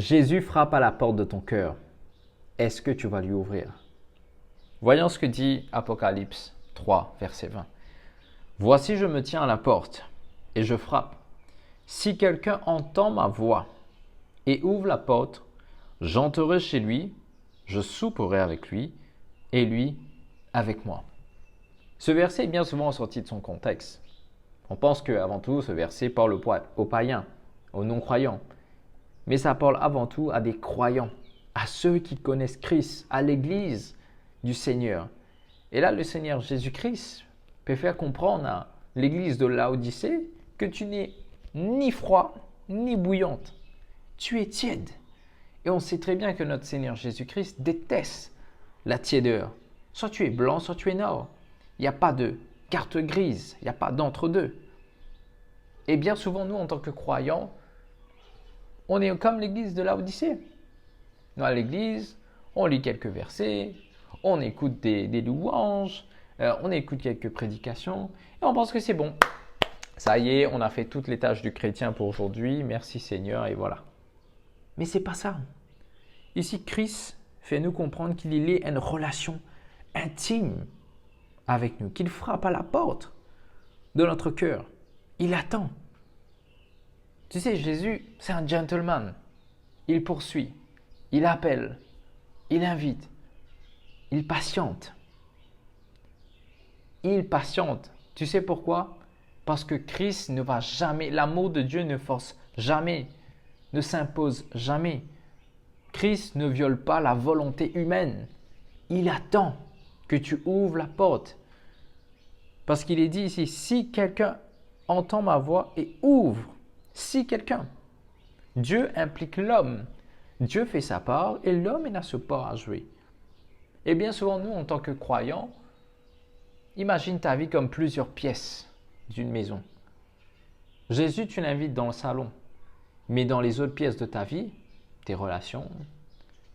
Jésus frappe à la porte de ton cœur. Est-ce que tu vas lui ouvrir? Voyons ce que dit Apocalypse 3, verset 20. Voici, je me tiens à la porte et je frappe. Si quelqu'un entend ma voix et ouvre la porte, j'entrerai chez lui, je souperai avec lui et lui avec moi. Ce verset est bien souvent sorti de son contexte. On pense qu'avant tout, ce verset parle aux païens, aux non-croyants. Mais ça parle avant tout à des croyants, à ceux qui connaissent Christ, à l'Église du Seigneur. Et là, le Seigneur Jésus-Christ peut faire comprendre à l'Église de Laodicée que tu n'es ni froid ni bouillante. Tu es tiède. Et on sait très bien que notre Seigneur Jésus-Christ déteste la tiédeur. Soit tu es blanc, soit tu es noir. Il n'y a pas de carte grise, il n'y a pas d'entre-deux. Et bien souvent, nous, en tant que croyants, on est comme l'église de Laodicée. Nous, à l'église, on lit quelques versets, on écoute des louanges, on écoute quelques prédications, et on pense que c'est bon. Ça y est, on a fait toutes les tâches du chrétien pour aujourd'hui, merci Seigneur, et voilà. Mais c'est pas ça. Ici, Christ fait nous comprendre qu'il est une relation intime avec nous, qu'il frappe à la porte de notre cœur. Il attend. Tu sais, Jésus, c'est un gentleman. Il poursuit, il appelle, il invite, il patiente. Il patiente. Tu sais pourquoi? Parce que Christ ne va jamais, l'amour de Dieu ne force jamais, ne s'impose jamais. Christ ne viole pas la volonté humaine. Il attend que tu ouvres la porte. Parce qu'il est dit ici, si quelqu'un entend ma voix et ouvre, si quelqu'un, Dieu implique l'homme. Dieu fait sa part et l'homme n'a ce part à jouer. Et bien souvent, nous, en tant que croyants, imagine ta vie comme plusieurs pièces d'une maison. Jésus, tu l'invites dans le salon, mais dans les autres pièces de ta vie, tes relations,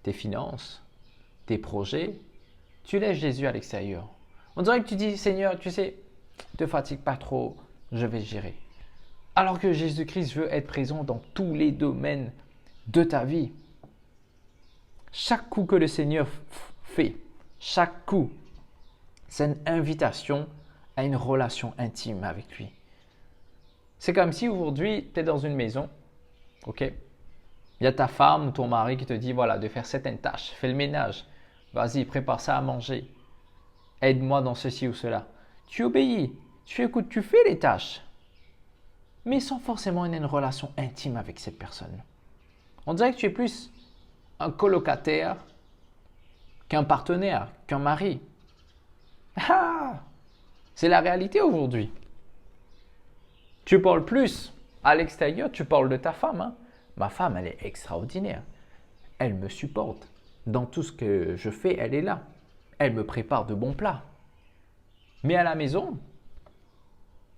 tes finances, tes projets, tu laisses Jésus à l'extérieur. On dirait que tu dis, Seigneur, tu sais, ne te fatigue pas trop, je vais gérer. Alors que Jésus-Christ veut être présent dans tous les domaines de ta vie. Chaque coup que le Seigneur fait, chaque coup, c'est une invitation à une relation intime avec lui. C'est comme si aujourd'hui, tu es dans une maison, ok? Il y a ta femme ou ton mari qui te dit, voilà, de faire certaines tâches, fais le ménage, vas-y, prépare ça à manger, aide-moi dans ceci ou cela. Tu obéis, tu écoutes, tu fais les tâches, mais sans forcément une relation intime avec cette personne. On dirait que tu es plus un colocataire qu'un partenaire, qu'un mari. Ah, c'est la réalité aujourd'hui. Tu parles plus à l'extérieur, tu parles de ta femme. Hein. Ma femme, elle est extraordinaire. Elle me supporte. Dans tout ce que je fais, elle est là. Elle me prépare de bons plats. Mais à la maison,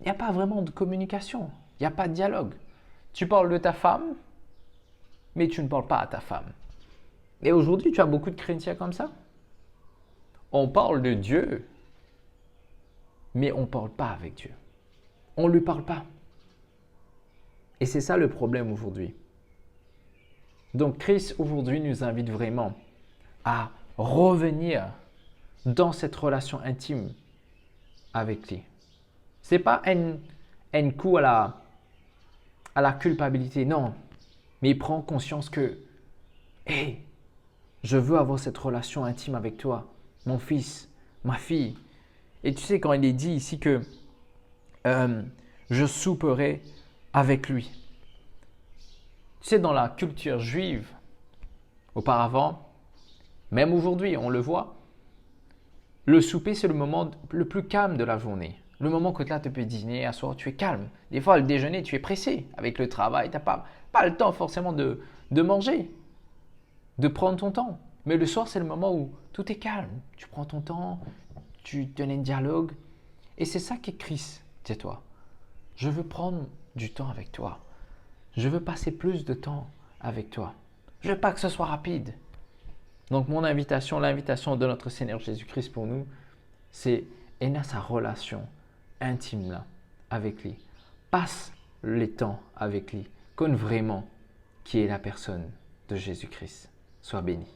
il n'y a pas vraiment de communication. Il n'y a pas de dialogue. Tu parles de ta femme, mais tu ne parles pas à ta femme. Et aujourd'hui, tu as beaucoup de chrétiens comme ça. On parle de Dieu, mais on ne parle pas avec Dieu. On ne lui parle pas. Et c'est ça le problème aujourd'hui. Donc Christ aujourd'hui nous invite vraiment à revenir dans cette relation intime avec lui. Ce n'est pas un coup à la culpabilité, non. Mais il prend conscience que, hey, je veux avoir cette relation intime avec toi, mon fils, ma fille. Et tu sais, quand il est dit ici que je souperai avec lui. Tu sais, dans la culture juive, auparavant, même aujourd'hui, on le voit, le souper, c'est le moment le plus calme de la journée. Le moment que là, tu peux dîner, asseoir, tu es calme. Des fois, le déjeuner, tu es pressé avec le travail. Tu n'as pas le temps forcément de manger, de prendre ton temps. Mais le soir, c'est le moment où tout est calme. Tu prends ton temps, tu donnes un dialogue. Et c'est ça qui est Christ, dis-toi. Je veux prendre du temps avec toi. Je veux passer plus de temps avec toi. Je ne veux pas que ce soit rapide. Donc mon invitation, l'invitation de notre Seigneur Jésus-Christ pour nous, c'est ayez sa relation intime là avec lui. Passe les temps avec lui. Connais vraiment qui est la personne. de Jésus-Christ. Sois béni.